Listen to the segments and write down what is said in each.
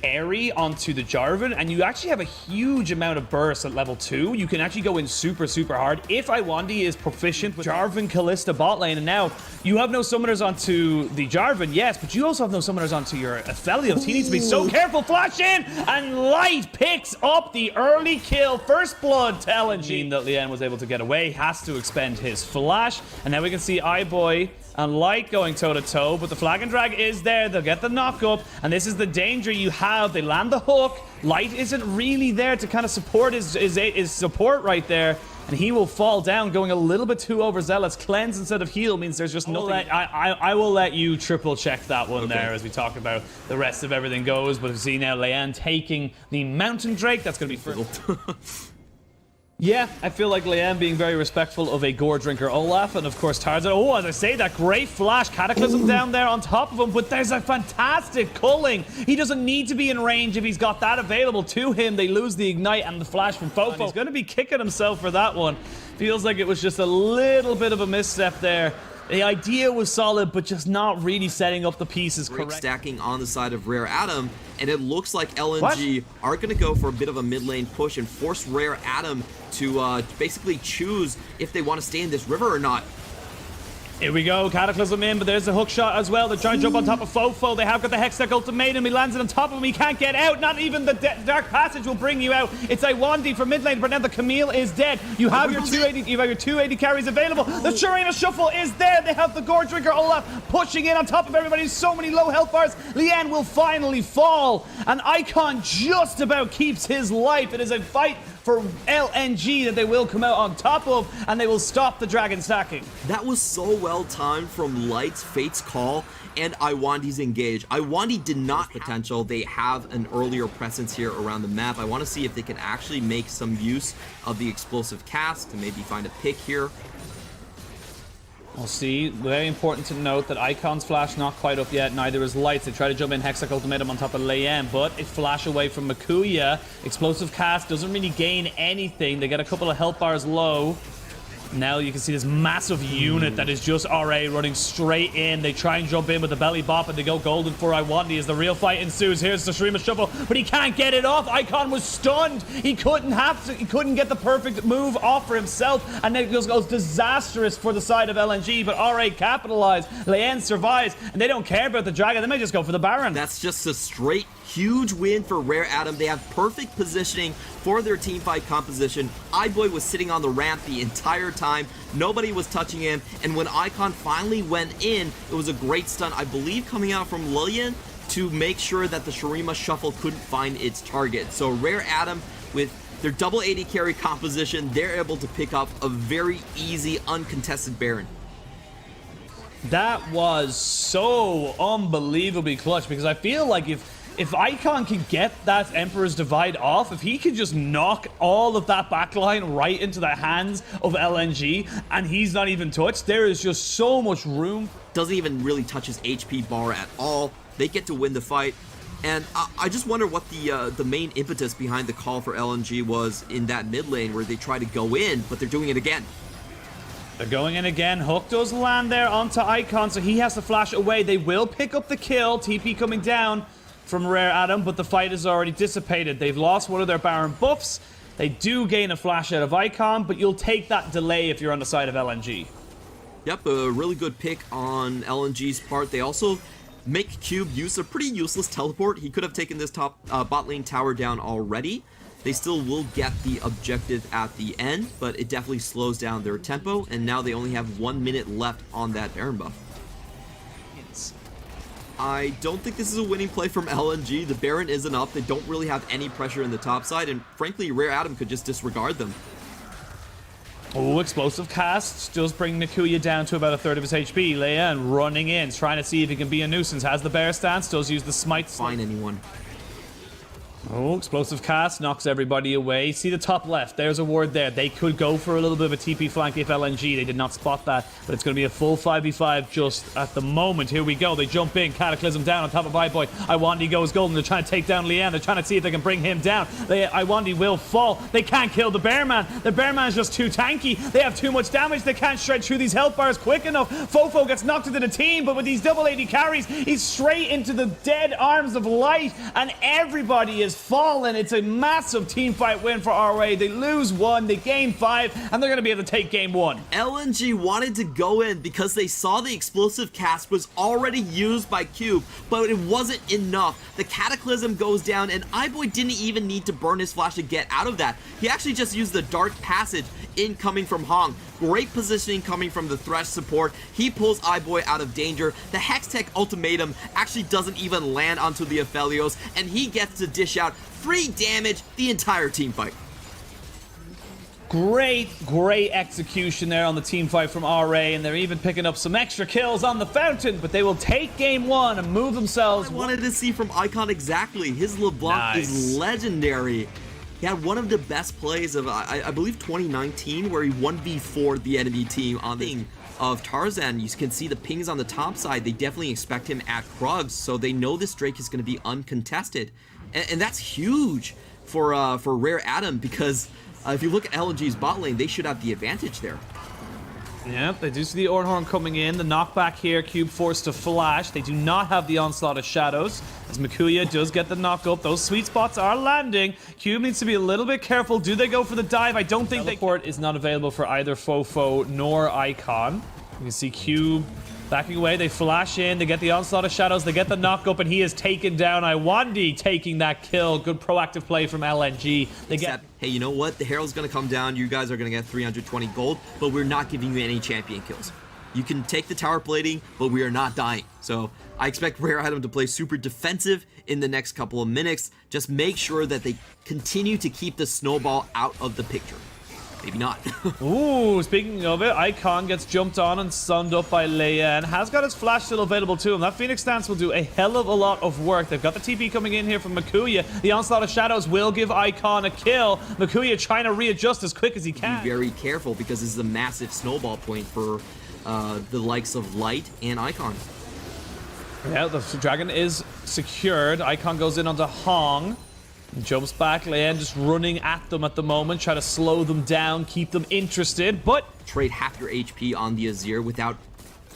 carry onto the Jarvan, and you actually have a huge amount of burst at level 2. You can actually go in super, super hard. If Iwandi is proficient with Jarvan, Kalista bot lane, and now you have no summoners onto the Jarvan, yes, but you also have no summoners onto your Aphelios. He needs to be so careful. Flash in, and Light picks up the early kill. First blood to LNG. That Lien was able to get away. He has to expend his flash, and now we can see iBoy and Light going toe-to-toe, but the flag and drag is there. They'll get the knock-up, and this is the danger you have. They land the hook. Light isn't really there to kind of support his support right there, and he will fall down, going a little bit too overzealous. Cleanse instead of heal means there's just nothing. I will let you triple-check that one there as we talk about the rest of everything goes, but we see now Leanne taking the Mountain Drake. That's going to be first. Yeah, I feel like Leanne being very respectful of a gore drinker Olaf, and of course Tarzan. Oh, as I say, that great flash. Cataclysm down there on top of him, but there's a fantastic culling. He doesn't need to be in range if he's got that available to him. They lose the ignite and the flash from Fofo. He's going to be kicking himself for that one. Feels like it was just a little bit of a misstep there. The idea was solid, but just not really setting up the pieces correct. Stacking on the side of Rare Adam, and it looks like LNG are going to go for a bit of a mid lane push and force Rare Adam to basically choose if they want to stay in this river or not. Here we go, Cataclysm in, but there's a hook shot as well. They're trying to jump on top of Fofo. They have got the Hextech ultimatum. He lands it on top of him. He can't get out. Not even the Dark Passage will bring you out. It's Iwandi from mid lane, but now the Camille is dead. You have your 280. You have your 280 carries available. The Shurima Shuffle is there. They have the Gore Drinker Olaf pushing in on top of everybody. So many low health bars. Leanne will finally fall, and Icon just about keeps his life. It is a fight for LNG that they will come out on top of, and they will stop the dragon stacking. That was so well timed from Light's Fate's Call and Iwandi's engage. Iwandi did not potential. They have an earlier presence here around the map. I want to see if they can actually make some use of the explosive cast to maybe find a pick here. We'll see. Very important to note that Icon's flash not quite up yet. Neither is Lights. They try to jump in Hextech ultimatum on top of Leanne, but a flash away from Makuya. Explosive cast doesn't really gain anything. They get a couple of health bars low. Now you can see this massive unit that is just RA running straight in. They try and jump in with the belly bop, and they go golden for Iwandi as the real fight ensues. Here's the Shurima Shuffle, but he can't get it off. Icon was stunned. He couldn't get the perfect move off for himself, and then it goes disastrous for the side of LNG, but RA capitalized. Leanne survives, and they don't care about the dragon. They may just go for the Baron. That's just a straight huge win for Rare Adam. They have perfect positioning for their team fight composition. iBoy was sitting on the ramp the entire time. Nobody was touching him, and when Icon finally went in, it was a great stun, I believe, coming out from Lillian to make sure that the Shurima Shuffle couldn't find its target. So Rare Adam, with their double 80 carry composition, they're able to pick up a very easy, uncontested Baron. That was so unbelievably clutch, because I feel like if Icon can get that Emperor's Divide off, if he can just knock all of that backline right into the hands of LNG, and he's not even touched, there is just so much room. Doesn't even really touch his HP bar at all. They get to win the fight. And I just wonder what the main impetus behind the call for LNG was in that mid lane, where they try to go in, but they're doing it again. They're going in again. Hook does land there onto Icon, so he has to flash away. They will pick up the kill. TP coming down from Rare Adam, but the fight is already dissipated. They've lost one of their Baron buffs. They do gain a flash out of Icon, but you'll take that delay if you're on the side of LNG. Yep, a really good pick on LNG's part. They also make Cube use a pretty useless teleport. He could have taken this top bot lane tower down already. They still will get the objective at the end, but it definitely slows down their tempo, and now they only have 1 minute left on that Baron buff. I don't think this is a winning play from LNG. The Baron isn't up. They don't really have any pressure in the top side, and frankly, Rare Adam could just disregard them. Oh, explosive cast does bring Nakuya down to about a third of his HP. Leanne running in, trying to see if he can be a nuisance. Has the bear stance, does use the smite. Find anyone. Oh, explosive cast knocks everybody away. See the top left. There's a ward there. They could go for a little bit of a TP flank if LNG. They did not spot that, but it's going to be a full 5v5 just at the moment. Here we go. They jump in. Cataclysm down on top of iBoy. Iwandi goes golden. They're trying to take down Lian. They're trying to see if they can bring him down. Iwandi will fall. They can't kill the Bearman. The Bearman is just too tanky. They have too much damage. They can't shred through these health bars quick enough. Fofo gets knocked into the team, but with these double AD carries, he's straight into the dead arms of light, and everybody is fallen. It's a massive team fight win for RA. They lose 1, they gain 5, and they're going to be able to take game 1. LNG wanted to go in because they saw the explosive cast was already used by Cube, but it wasn't enough. The Cataclysm goes down, and iBoy didn't even need to burn his flash to get out of that. He actually just used the Dark Passage incoming from Hong. Great positioning coming from the Thresh support. He pulls iBoy out of danger. The Hextech ultimatum actually doesn't even land onto the Aphelios, and he gets to dish out 3 damage the entire team fight. Great execution there on the team fight from RA, and they're even picking up some extra kills on the Fountain, but they will take game 1 and move themselves. I wanted to see from Icon exactly. His LeBlanc is legendary. He had one of the best plays of, I believe, 2019, where he 1v4'd the enemy team on the of Tarzan. You can see the pings on the top side. They definitely expect him at Krugs, so they know this Drake is going to be uncontested. And that's huge for Rare Adam, because if you look at LNG's bot lane, they should have the advantage there. Yeah, they do see the Ornhorn coming in. The knockback here, Cube forced to flash. They do not have the Onslaught of Shadows, as Mikuya does get the knock up. Those sweet spots are landing. Cube needs to be a little bit careful. Do they go for the dive? I don't think Teleport is not available for either Fofo nor Icon. You can see Cube backing away. They flash in. They get the Onslaught of Shadows. They get the knock up, and he is taken down. Iwandi taking that kill. Good proactive play from LNG. Hey, you know what? The Herald's going to come down. You guys are going to get 320 gold, but we're not giving you any champion kills. You can take the tower plating, but we are not dying. So I expect Rare Adam to play super defensive in the next couple of minutes. Just make sure that they continue to keep the snowball out of the picture. Maybe not. Ooh, speaking of it, Icon gets jumped on and stunned up by Leia, and has got his flash still available to him. That Phoenix Dance will do a hell of a lot of work. They've got the TP coming in here from Mikuya. The Onslaught of Shadows will give Icon a kill. Mikuya trying to readjust as quick as he can. Be very careful, because this is a massive snowball point for the likes of Light and Icon. Yeah, the dragon is secured. Icon goes in onto Hong. Jumps back, Leanne just running at them at the moment, try to slow them down, keep them interested, but trade half your HP on the Azir without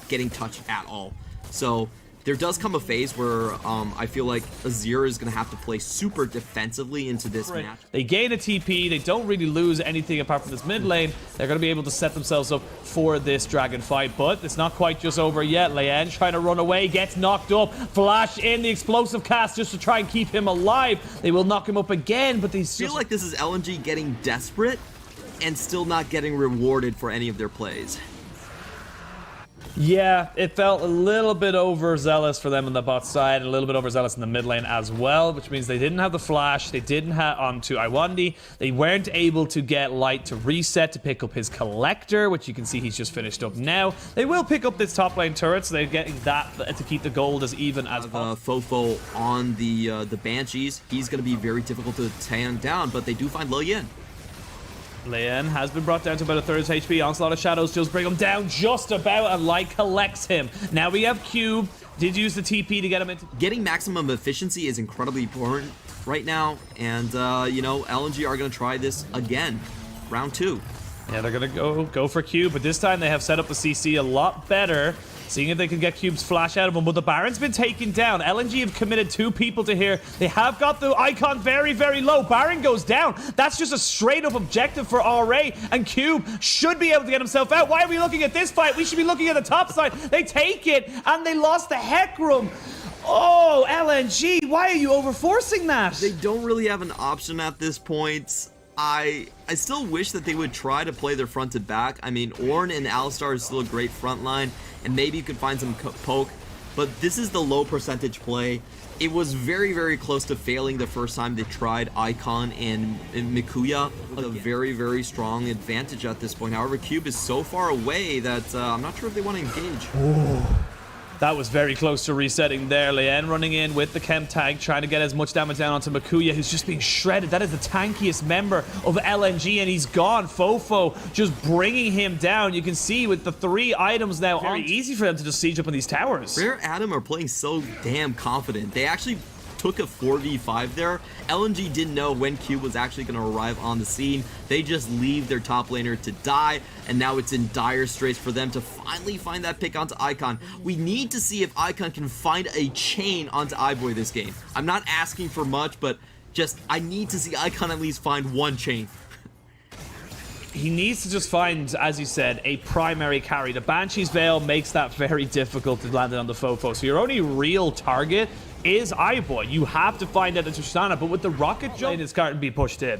getting touched at all. So there does come a phase where I feel like Azir is going to have to play super defensively into this match. They gain a TP, they don't really lose anything apart from this mid lane. They're going to be able to set themselves up for this dragon fight, but it's not quite just over yet. Leanne trying to run away, gets knocked up, flash in the explosive cast just to try and keep him alive. They will knock him up again, but they feel like this is LNG getting desperate and still not getting rewarded for any of their plays. Yeah, it felt a little bit overzealous for them on the bot side, and a little bit overzealous in the mid lane as well, which means they didn't have the flash, they didn't have onto Iwandi, they weren't able to get Light to reset to pick up his collector, which you can see he's just finished up now. They will pick up this top lane turret, so they're getting that to keep the gold as even as possible. Fofo on the Banshees, he's going to be very difficult to tan down, but they do find Lilian. Leanne has been brought down to about a third HP. Onslaught of Shadows just bring him down just about, and Light collects him. Now we have Cube. Did use the TP to get him into... Getting maximum efficiency is incredibly important right now, and, you know, LNG are going to try this again. Round 2. Yeah, they're going to go for Cube, but this time they have set up the CC a lot better, seeing if they can get Cube's flash out of him. But the Baron's been taken down. LNG have committed 2 people to here. They have got the Icon very, very low. Baron goes down. That's just a straight-up objective for RA, and Cube should be able to get himself out. Why are we looking at this fight? We should be looking at the top side. They take it, and they lost the Hecarim. Oh, LNG, why are you overforcing that? They don't really have an option at this point. I still wish that they would try to play their front to back. I mean, Ornn and Alistar is still a great front line, and maybe you could find some poke, but this is the low percentage play. It was very, very close to failing the first time they tried Icon and Mikuya with a very, very strong advantage at this point. However, Cube is so far away that I'm not sure if they want to engage. Ooh. That was very close to resetting there. Lien running in with the chem tag, trying to get as much damage down onto Makuya, who's just being shredded. That is the tankiest member of LNG, and he's gone. Fofo just bringing him down. You can see with the 3 items now, very easy for them to just siege up on these towers. Rare Adam are playing so damn confident. They actually took a 4v5 there. LNG didn't know when Cube was actually going to arrive on the scene. They just leave their top laner to die, and now it's in dire straits for them to finally find that pick onto Icon. We need to see if Icon can find a chain onto iBoy this game. I'm not asking for much, but just I need to see Icon at least find one chain. He needs to just find, as you said, a primary carry. The Banshee's Veil makes that very difficult to land it on the Fofo. So your only real target is iBoy. You have to find out it's Tristana, but with the rocket jump, it's going to be pushed in.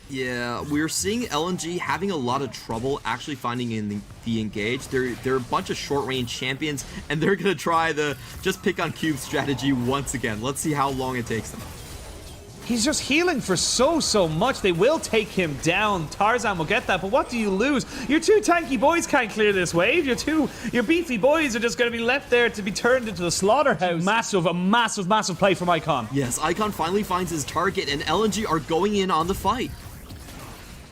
Yeah, we're seeing LNG having a lot of trouble actually finding in the engage. They're a bunch of short-range champions, and they're going to try the just pick on Cube strategy once again. Let's see how long it takes them. He's just healing for so much. They will take him down. Tarzan will get that, but what do you lose? Your 2 tanky boys can't clear this wave. Your beefy boys are just going to be left there to be turned into the slaughterhouse. A massive play from Icon. Yes, Icon finally finds his target, and LNG are going in on the fight.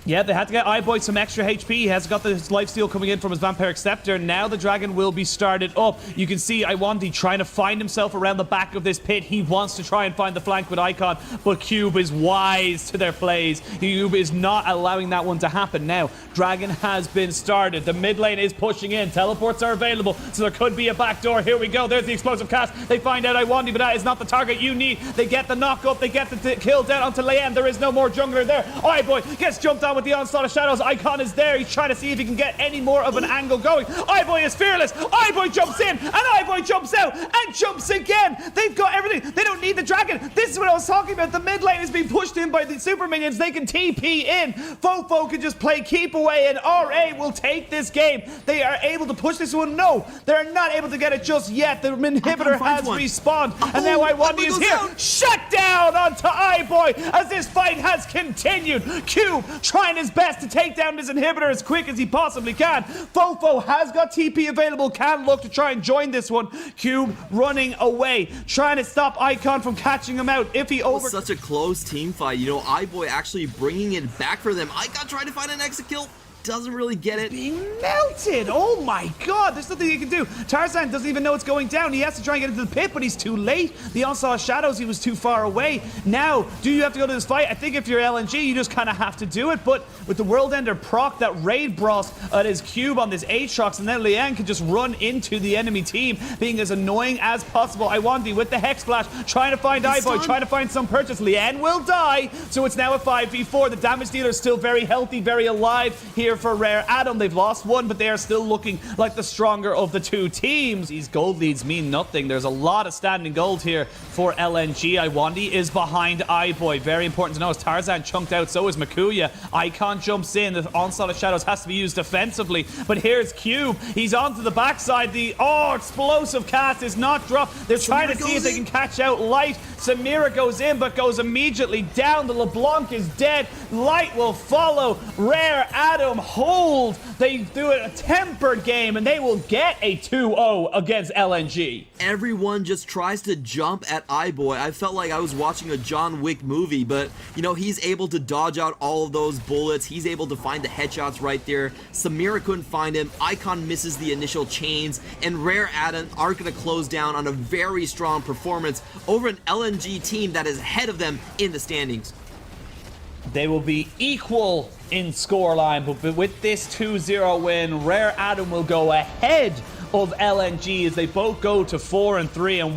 Yeah, they had to get iBoy some extra HP. He has got the lifesteal coming in from his Vampiric Scepter. Now the dragon will be started up. You can see Iwandi trying to find himself around the back of this pit. He wants to try and find the flank with Icon, but Cube is wise to their plays. Cube is not allowing that one to happen. Now, dragon has been started. The mid lane is pushing in. Teleports are available, so there could be a backdoor. Here we go. There's the explosive cast. They find out Iwandi, but that is not the target you need. They get the knock up. They get the kill down onto Liam. There is no more jungler there. iBoy gets jumped on with the onslaught of shadows. Icon is there. He's trying to see if he can get any more of an angle going. iBoy is fearless. iBoy jumps in, and iBoy jumps out and jumps again. They've got everything. They don't need the dragon. This is what I was talking about. The mid lane is being pushed in by the super minions. They can TP in. Fofo can just play keep away, and RA will take this game. They are able to push this one. No, they're not able to get it just yet. The inhibitor has respawned, and now Iwandi is here. Shut down onto iBoy as this fight has continued. Cube trying his best to take down this inhibitor as quick as he possibly can. Fofo has got TP available, can look to try and join this one. Cube running away, trying to stop Icon from catching him out. If he over... Such a close team fight. You know, iBoy actually bringing it back for them. Icon trying to find an exit kill. Doesn't really get it. Being melted. Oh my god, there's nothing he can do. Tarzan doesn't even know it's going down. He has to try and get into the pit, but he's too late. The onslaught of shadows, he was too far away. Now, do you have to go to this fight? I think if you're LNG, you just kind of have to do it, but with the World Ender proc, that raid bros at his cube on this Aatrox, and then Liang can just run into the enemy team, being as annoying as possible. Iwandi with the Hex Flash, trying to find iBoy, trying to find some purchase. Liang will die, so it's now a 5v4. The damage dealer is still very healthy, very alive here for Rare Adam. They've lost one, but they are still looking like the stronger of the 2 teams. These gold leads mean nothing. There's a lot of standing gold here for LNG. Iwandi is behind iBoy. Very important to know as Tarzan chunked out, so is Makuya. Icon jumps in. The onslaught of shadows has to be used defensively, but here's Cube. He's onto the backside. The explosive cast is not dropped. They're trying to see if they can catch out Light. Samira goes in, but goes immediately down. The LeBlanc is dead. Light will follow. Rare Adam hold. They do a tempered game, and they will get a 2-0 against LNG. Everyone just tries to jump at iBoy. I felt like I was watching a John Wick movie, but, you know, he's able to dodge out all of those bullets. He's able to find the headshots right there. Samira couldn't find him. Icon misses the initial chains, and Rare Adam are going to close down on a very strong performance over an LNG team that is ahead of them in the standings. They will be equal in scoreline, but with this 2-0 win, Rare Adam will go ahead of LNG as they both go to 4-3 and